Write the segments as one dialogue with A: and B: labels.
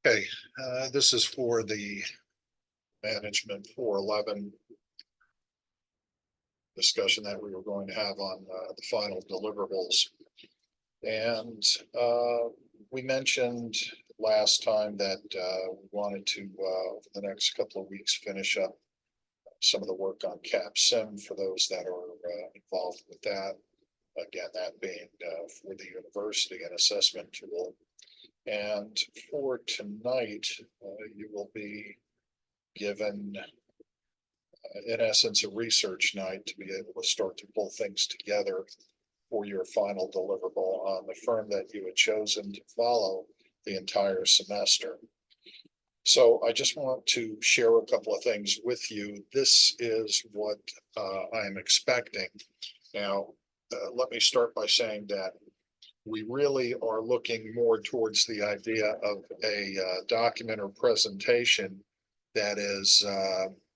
A: Okay, this is for the management 411 discussion that we were going to have on the final deliverables. And we mentioned last time that we wanted to, over the next couple of weeks, finish up some of the work on CAPSIM for those that are involved with that. Again, that being for the university and assessment tool. And for tonight, you will be given, in essence, a research night to be able to start to pull things together for your final deliverable on the firm that you had chosen to follow the entire semester. So I just want to share a couple of things with you. This is what I'm expecting. Now, let me start by saying that we really are looking more towards the idea of a document or presentation that is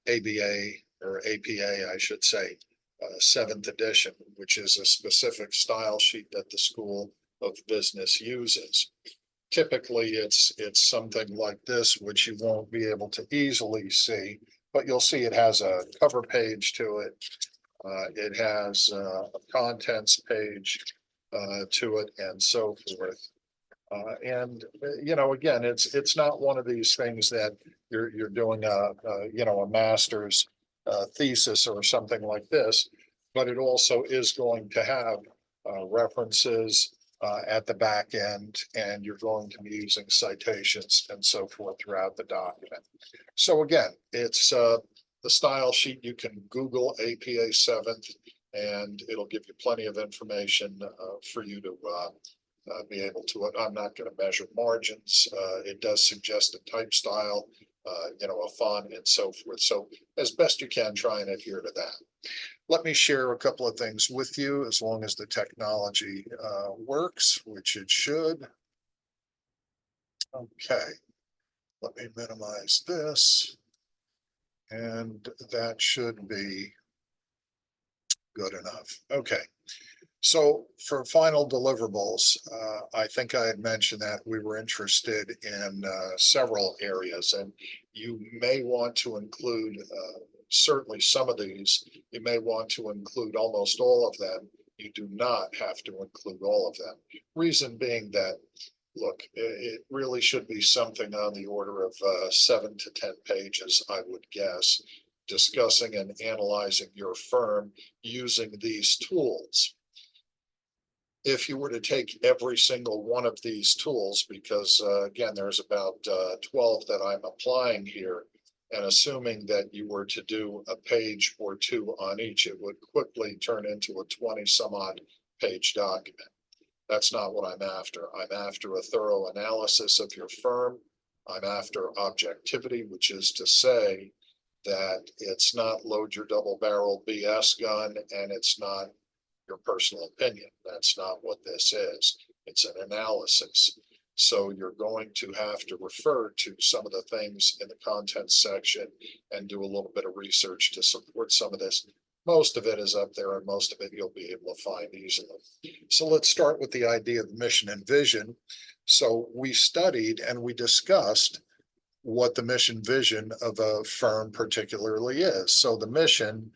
A: ABA or APA, I should say, 7th edition, which is a specific style sheet that the School of Business uses. Typically, it's something like this, which you won't be able to easily see, but you'll see it has a cover page to it. It has a contents page to it and so forth. And again, it's not one of these things that you're doing a master's thesis or something like this, but it also is going to have references at the back end, and you're going to be using citations and so forth throughout the document. So again, it's the style sheet. You can Google APA 7th, and it'll give you plenty of information for you to be able to. I'm not going to measure margins. It does suggest a type style, a font and so forth. So as best you can, try and adhere to that. Let me share a couple of things with you, as long as the technology works, which it should. Okay, let me minimize this, and that should be good enough. Okay. So for final deliverables, I think I had mentioned that we were interested in several areas, and you may want to include certainly some of these. You may want to include almost all of them. You do not have to include all of them. Reason being that, look, it really should be something on the order of 7 to 10 pages, I would guess, discussing and analyzing your firm using these tools. If you were to take every single one of these tools, because again, there's about 12 that I'm applying here, and assuming that you were to do a page or two on each, it would quickly turn into a 20 some odd page document. That's not what I'm after. I'm after a thorough analysis of your firm. I'm after objectivity, which is to say that it's not load your double barrel BS gun, and it's not your personal opinion. That's not what this is. It's an analysis. So you're going to have to refer to some of the things in the contents section and do a little bit of research to support some of this. Most of it is up there, and most of it you'll be able to find easily. So let's start with the idea of mission and vision. So we studied and we discussed what the mission vision of a firm particularly is. So the mission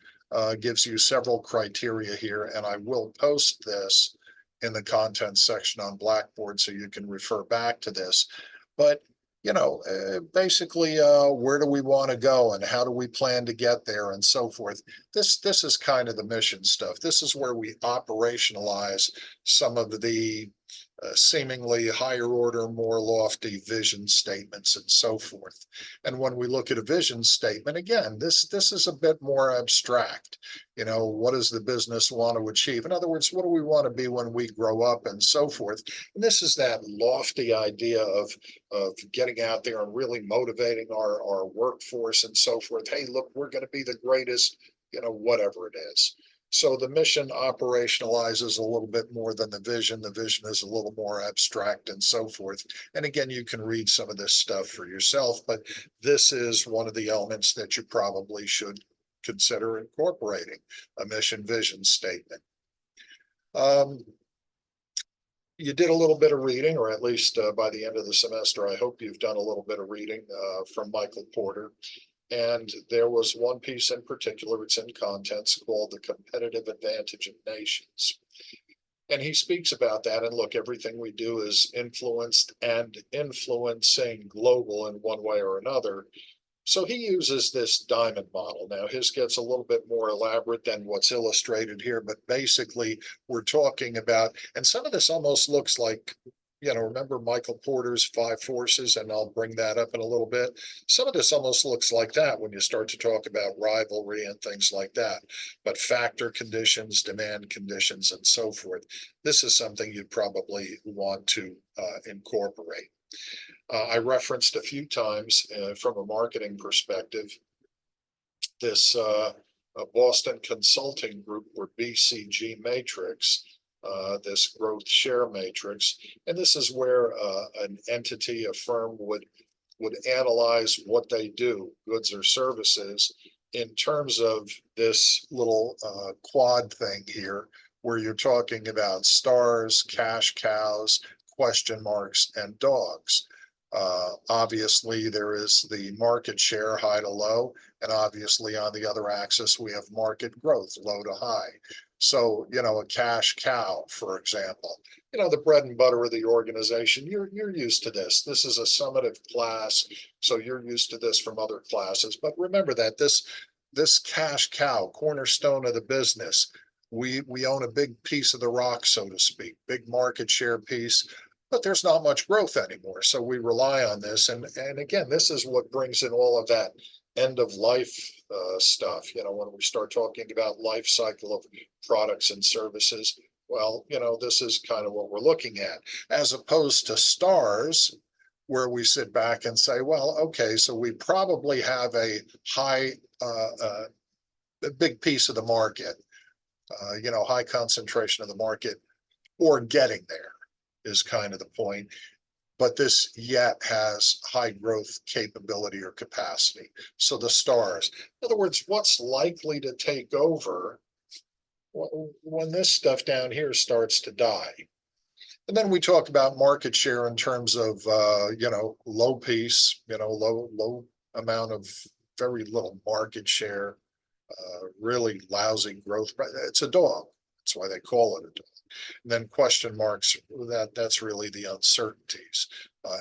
A: gives you several criteria here, and I will post this in the contents section on Blackboard so you can refer back to this. But basically, where do we want to go and how do we plan to get there and so forth. This is kind of the mission stuff. This is where we operationalize some of the seemingly higher order, more lofty vision statements and so forth. And when we look at a vision statement, again, this is a bit more abstract. What does the business want to achieve? In other words, what do we want to be when we grow up and so forth? And this is that lofty idea of getting out there and really motivating our workforce and so forth. Hey, look, we're going to be the greatest, whatever it is. So the mission operationalizes a little bit more than the vision. The vision is a little more abstract and so forth. And again, you can read some of this stuff for yourself, but this is one of the elements that you probably should consider incorporating, a mission vision statement. you did a little bit of reading, or at least by the end of the semester, I hope you've done a little bit of reading from Michael Porter. And there was one piece in particular, it's in contents, called The Competitive Advantage of Nations. And he speaks about that. And look, everything we do is influenced and influencing global in one way or another. So he uses this diamond model. Now, his gets a little bit more elaborate than what's illustrated here, but basically, we're talking about, and some of this almost looks like, remember Michael Porter's five forces, and I'll bring that up in a little bit. Some of this almost looks like that when you start to talk about rivalry and things like that, but factor conditions, demand conditions, and so forth. This is something you'd probably want to incorporate. I referenced a few times from a marketing perspective this Boston Consulting Group, or BCG matrix, this growth share matrix, and this is where an entity, a firm would analyze what they do, goods or services, in terms of this little quad thing here, where you're talking about stars, cash cows, question marks, and dogs. Obviously, there is the market share, high to low, and obviously on the other axis, we have market growth, low to high. So, a cash cow, for example, the bread and butter of the organization, you're used to this. This is a summative class, so you're used to this from other classes. But remember that this cash cow, cornerstone of the business, we own a big piece of the rock, so to speak, big market share piece, but there's not much growth anymore. So we rely on this. And again, this is what brings in all of that end of life stuff. When we start talking about life cycle of products and services, well, this is kind of what we're looking at, as opposed to stars, where we sit back and say, well, okay, so we probably have a a big piece of the market, high concentration of the market, or getting there is kind of the point. But this yet has high growth capability or capacity. So the stars, in other words, what's likely to take over when this stuff down here starts to die? And then we talk about market share in terms of, low piece, low amount of very little market share, really lousy growth. It's a dog. That's why they call it a dog. And then question marks, that's really the uncertainties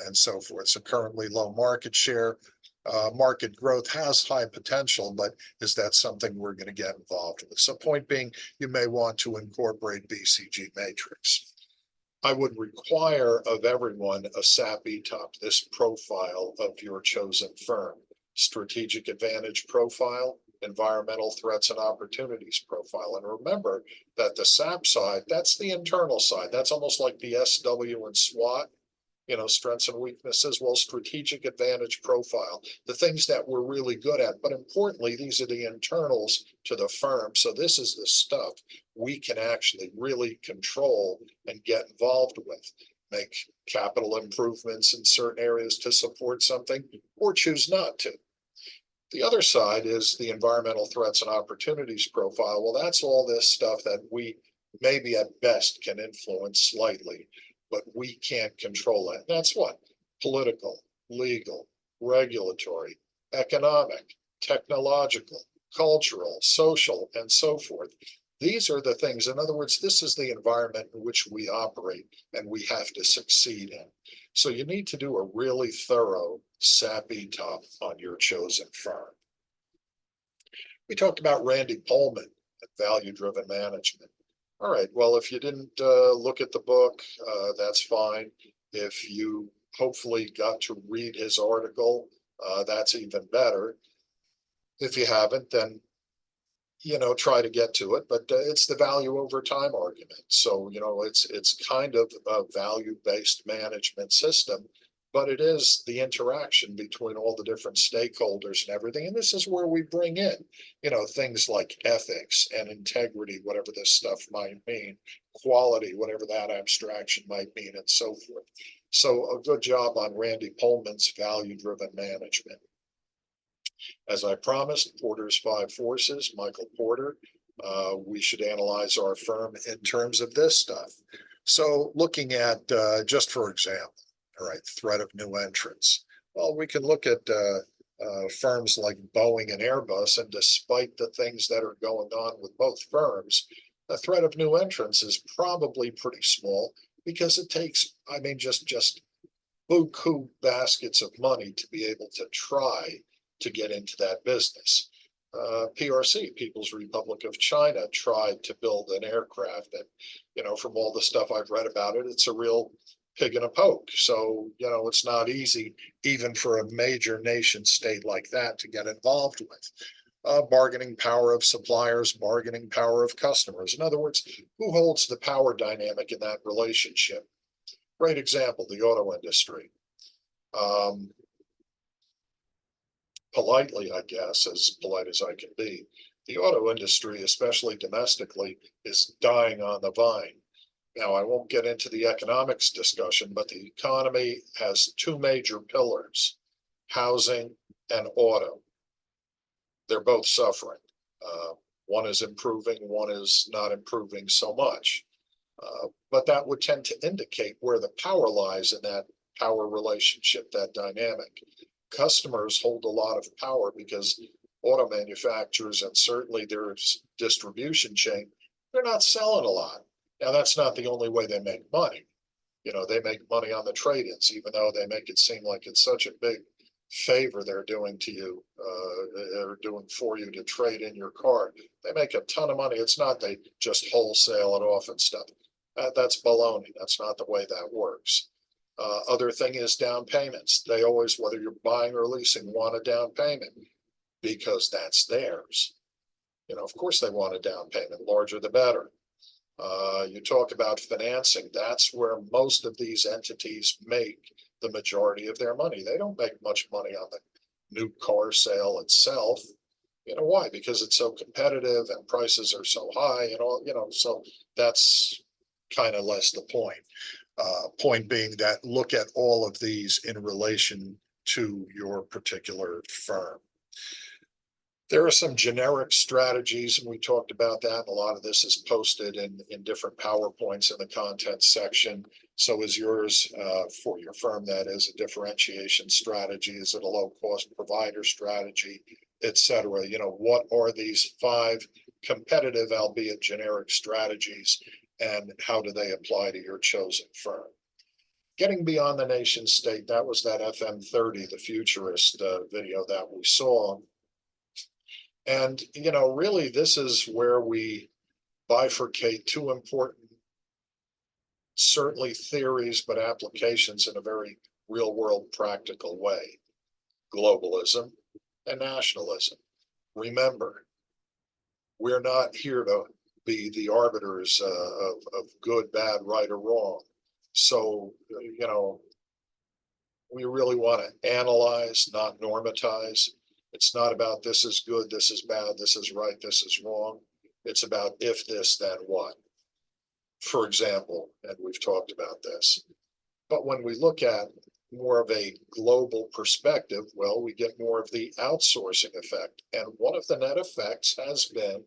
A: and so forth. So currently low market share, market growth has high potential, but is that something we're going to get involved with? So point being, you may want to incorporate BCG matrix. I would require of everyone a SAP ETOP, this profile of your chosen firm, strategic advantage profile, environmental threats and opportunities profile. And remember that the SAP side, that's the internal side. That's almost like the SW and SWOT, strengths and weaknesses. Well, strategic advantage profile, the things that we're really good at. But importantly, these are the internals to the firm. So this is the stuff we can actually really control and get involved with. Make capital improvements in certain areas to support something, or choose not to. The other side is the environmental threats and opportunities profile. Well, that's all this stuff that we maybe at best can influence slightly, but we can't control it. That's what? Political, legal, regulatory, economic, technological, cultural, social, and so forth. These are the things. In other words, this is the environment in which we operate and we have to succeed in. So you need to do a really thorough SAP ETOP on your chosen firm. We talked about Randy Pullman and value-driven management. All right, well, if you didn't look at the book, that's fine. If you hopefully got to read his article, that's even better. If you haven't, then try to get to it, but it's the value over time argument. So, it's kind of a value-based management system, but it is the interaction between all the different stakeholders and everything. And this is where we bring in, things like ethics and integrity, whatever this stuff might mean, quality, whatever that abstraction might mean, and so forth. So a good job on Randy Pullman's value-driven management. As I promised, Porter's five forces, Michael Porter. We should analyze our firm in terms of this stuff. So looking at, just for example, all right, threat of new entrants. Well, we can look at firms like Boeing and Airbus, and despite the things that are going on with both firms, the threat of new entrants is probably pretty small because it takes, I mean, just buku baskets of money to be able to try to get into that business. PRC, People's Republic of China, tried to build an aircraft, and from all the stuff I've read about it, it's a real pig in a poke. So it's not easy even for a major nation state like that to get involved with. Bargaining power of suppliers, bargaining power of customers. In other words, who holds the power dynamic in that relationship? Great example, the auto industry. Um, Politely, I guess, as polite as I can be, the auto industry, especially domestically, is dying on the vine. Now, I won't get into the economics discussion, but the economy has two major pillars, housing and auto. They're both suffering. One is improving, one is not improving so much. But that would tend to indicate where the power lies in that power relationship, that dynamic. Customers hold a lot of power because auto manufacturers and certainly their distribution chain, they're not selling a lot. Now, that's not the only way they make money. They make money on the trade-ins, even though they make it seem like it's such a big favor they're doing to you, they're doing for you to trade in your car. They make a ton of money. It's not they just wholesale it off and stuff. That's baloney. That's not the way that works. Other thing is down payments. They always, whether you're buying or leasing, want a down payment because that's theirs. Of course they want a down payment, larger the better. You talk about financing. That's where most of these entities make the majority of their money. They don't make much money on the new car sale itself. Why? Because it's so competitive and prices are so high and all, so that's kind of less the point. Point being that look at all of these in relation to your particular firm. There are some generic strategies, and we talked about that. A lot of this is posted in different PowerPoints in the content section. So is yours for your firm, that is a differentiation strategy? Is it a low cost provider strategy, et cetera? What are these 5 competitive, albeit generic strategies, and how do they apply to your chosen firm? Getting beyond the nation state, that was that FM30, the futurist video that we saw. And, really, this is where we bifurcate 2 important, certainly theories, but applications in a very real world practical way: globalism and nationalism. Remember, we're not here to be the arbiters of good, bad, right, or wrong. So, we really want to analyze, not normatize. It's not about this is good, this is bad, this is right, this is wrong. It's about if this, then what. For example, and we've talked about this, but when we look at more of a global perspective, well, we get more of the outsourcing effect. And one of the net effects has been,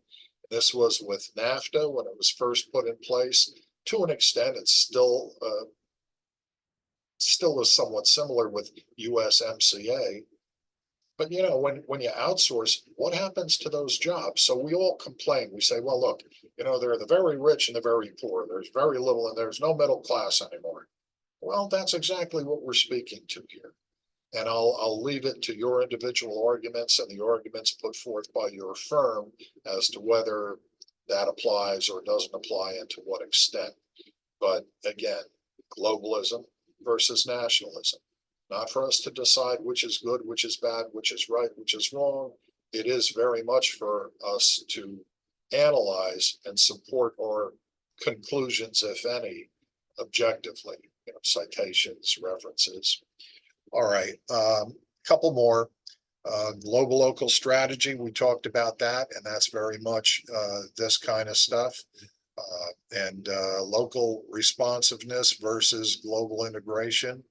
A: this was with NAFTA when it was first put in place. To an extent, it's still is somewhat similar with USMCA. But when you outsource, what happens to those jobs? So we all complain. We say, well, look, there are the very rich and the very poor. There's very little, and there's no middle class anymore. Well, that's exactly what we're speaking to here. And I'll leave it to your individual arguments and the arguments put forth by your firm as to whether that applies or doesn't apply and to what extent. But again, globalism versus nationalism. Not for us to decide which is good, which is bad, which is right, which is wrong. It is very much for us to analyze and support our conclusions, if any, objectively. Citations, references. All right, couple more. Global local strategy, we talked about that, and that's very much this kind of stuff. And local responsiveness versus global integration.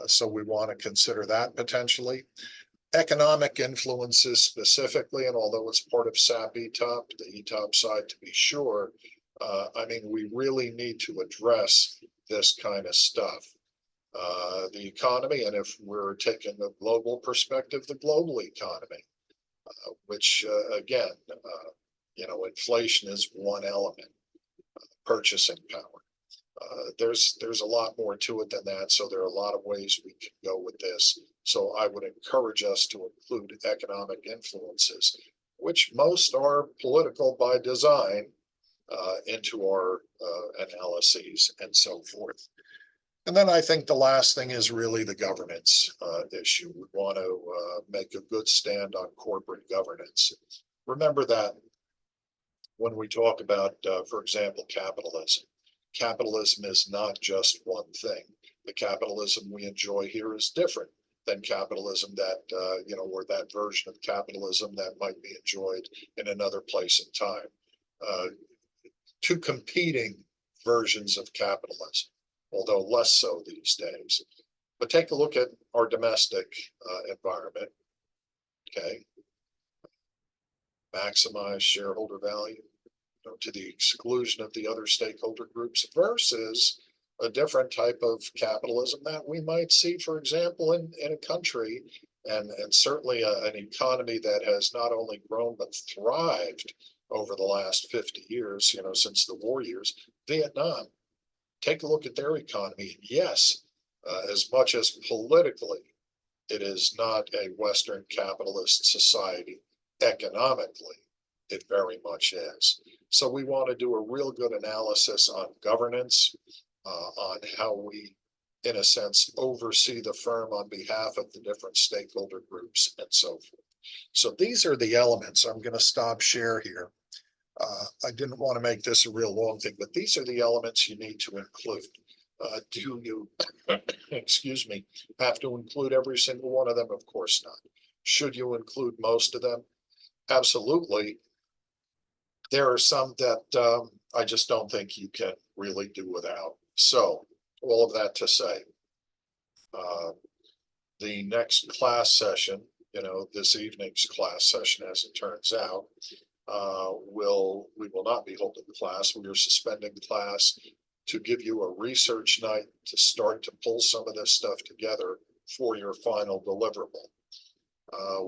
A: So we want to consider that potentially. Economic influences specifically, and although it's part of SAP ETOP, the ETOP side to be sure, I mean, we really need to address this kind of stuff. The economy, and if we're taking a global perspective, the global economy, which again, inflation is one element, purchasing power. There's a lot more to it than that, so there are a lot of ways we can go with this. So I would encourage us to include economic influences, which most are political by design, into our analyses and so forth. And then I think the last thing is really the governance issue. We want to make a good stand on corporate governance. Remember that when we talk about, for example, capitalism, capitalism is not just one thing. The capitalism we enjoy here is different than capitalism that, or that version of capitalism that might be enjoyed in another place and time. Two competing versions of capitalism, although less so these days. But take a look at our domestic environment. Okay, maximize shareholder value, to the exclusion of the other stakeholder groups, versus a different type of capitalism that we might see, for example, in a country, and certainly an economy that has not only grown but thrived over the last 50 years, since the war years. Vietnam, take a look at their economy. Yes, as much as politically it is not a Western capitalist society, economically it very much is. So we want to do a real good analysis on governance, on how we, in a sense, oversee the firm on behalf of the different stakeholder groups and so forth. So these are the elements. I'm going to stop share here. I didn't want to make this a real long thing, but these are the elements you need to include. Do you, excuse me, have to include every single one of them? Of course not. Should you include most of them? Absolutely. There are some that I just don't think you can really do without. So all of that to say, the next class session, this evening's class session, as it turns out, we will not be holding the class. We are suspending class to give you a research night to start to pull some of this stuff together for your final deliverable.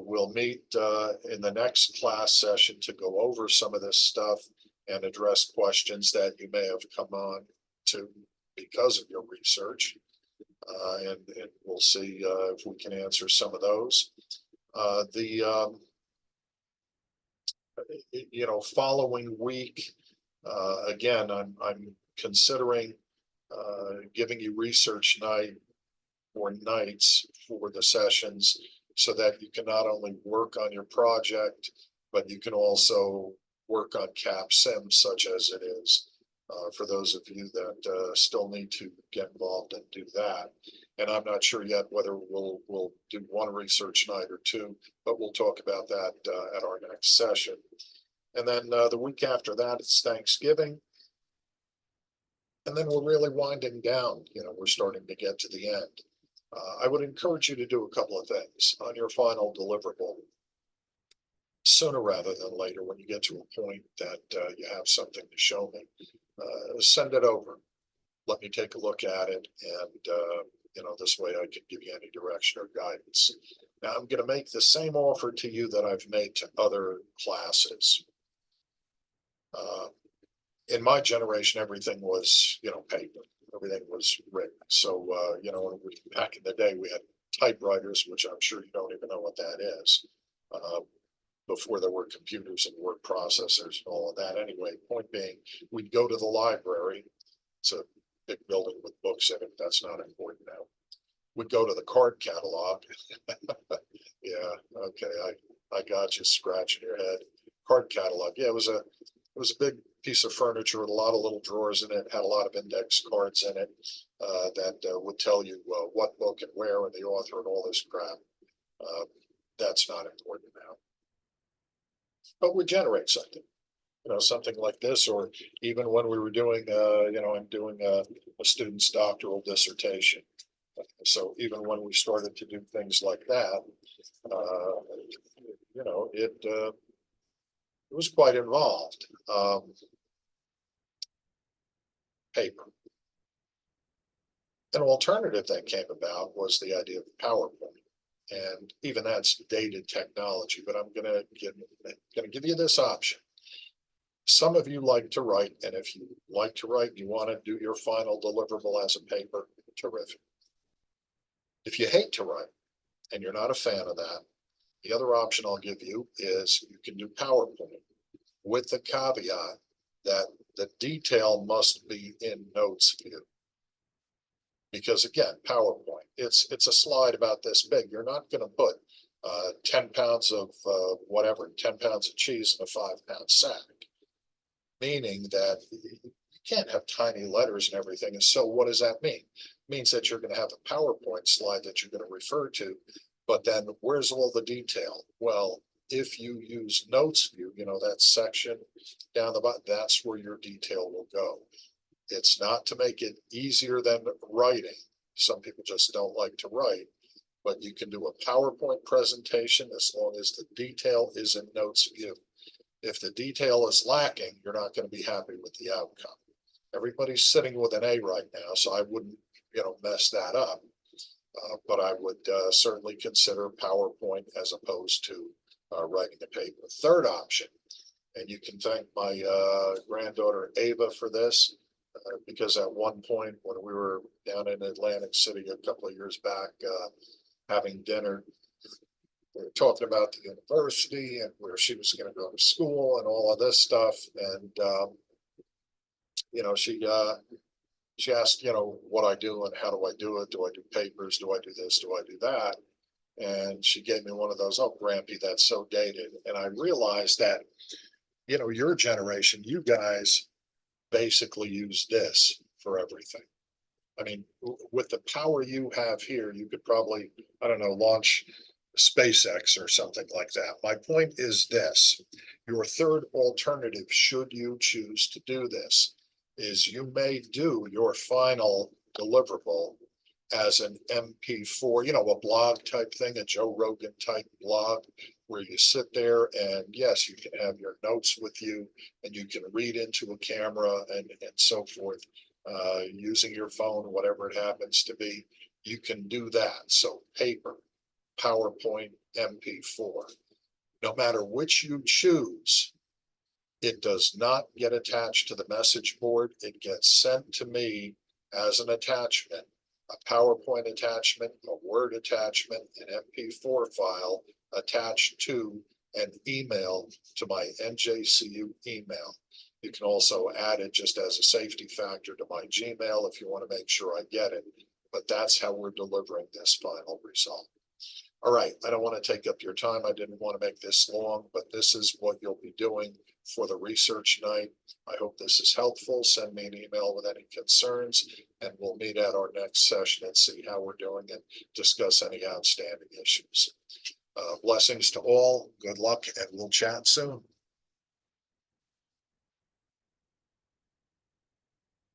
A: We'll meet in the next class session to go over some of this stuff and address questions that you may have come on to because of your research. And we'll see if we can answer some of those. Following week, again, I'm considering giving you research night or nights for the sessions, so that you can not only work on your project, but you can also work on CAPSIM, such as it is, for those of you that still need to get involved and do that. And I'm not sure yet whether we'll do one research night or two, but we'll talk about that at our next session. And then the week after that, it's Thanksgiving. And then we're really winding down. We're starting to get to the end. I would encourage you to do a couple of things on your final deliverable sooner rather than later. When you get to a point that you have something to show me, send it over. Let me take a look at it, and this way I can give you any direction or guidance. Now I'm going to make the same offer to you that I've made to other classes. In my generation, everything was, paper. Everything was written. So, back in the day, we had typewriters, which I'm sure you don't even know what that is, before there were computers and word processors and all of that. Anyway, point being, we'd go to the library. It's a big building with books in it. That's not important now. We'd go to the card catalog. Yeah, okay, I got you scratching your head. Card catalog. Yeah, it was a big piece of furniture with a lot of little drawers in it, had a lot of index cards in it that would tell you what book and where and the author and all this crap. That's not important now. But we generate something, something like this, or even when we were doing, I'm doing a student's doctoral dissertation. So even when we started to do things like that, it was quite involved. paper. An alternative that came about was the idea of PowerPoint. And even that's dated technology, but I'm gonna give you this option. Some of you like to write, and if you like to write, you want to do your final deliverable as a paper, terrific. If you hate to write and you're not a fan of that, the other option I'll give you is you can do PowerPoint with the caveat that the detail must be in notes view. Because again, PowerPoint, it's a slide about this big. You're not going to put 10 pounds of whatever, 10 pounds of cheese in a 5-pound sack, meaning that you can't have tiny letters and everything. And so what does that mean? It means that you're going to have a PowerPoint slide that you're going to refer to, but then where's all the detail? Well, if you use notes view, that section down the bottom, that's where your detail will go. It's not to make it easier than writing. Some people just don't like to write, but you can do a PowerPoint presentation as long as the detail is in notes view. If the detail is lacking, you're not going to be happy with the outcome. Everybody's sitting with an A right now, so I wouldn't, mess that up. But I would certainly consider PowerPoint as opposed to writing a paper. Third option, and you can thank my granddaughter Ava for this, because at one point when we were down in Atlantic City a couple of years back, having dinner, we were talking about the university and where she was going to go to school and all of this stuff. And, she asked, what I do and how do I do it? Do I do papers? Do I do this? Do I do that? And she gave me one of those, oh, Grampy, that's so dated. And I realized that, your generation, you guys basically use this for everything. I mean, with the power you have here, you could probably, I don't know, launch SpaceX or something like that. My point is this, your third alternative, should you choose to do this, is you may do your final deliverable as an MP4, a blog type thing, a Joe Rogan type blog, where you sit there and yes, you can have your notes with you and you can read into a camera and so forth, using your phone, whatever it happens to be, you can do that. So paper, PowerPoint, MP4, no matter which you choose, it does not get attached to the message board. It gets sent to me as an attachment, a PowerPoint attachment, a Word attachment, an MP4 file attached to an email to my NJCU email. You can also add it just as a safety factor to my Gmail if you want to make sure I get it. But that's how we're delivering this final result. All right, I don't want to take up your time. I didn't want to make this long, but this is what you'll be doing for the research night. I hope this is helpful. Send me an email with any concerns, and we'll meet at our next session and see how we're doing and discuss any outstanding issues. Blessings to all. Good luck, and we'll chat soon.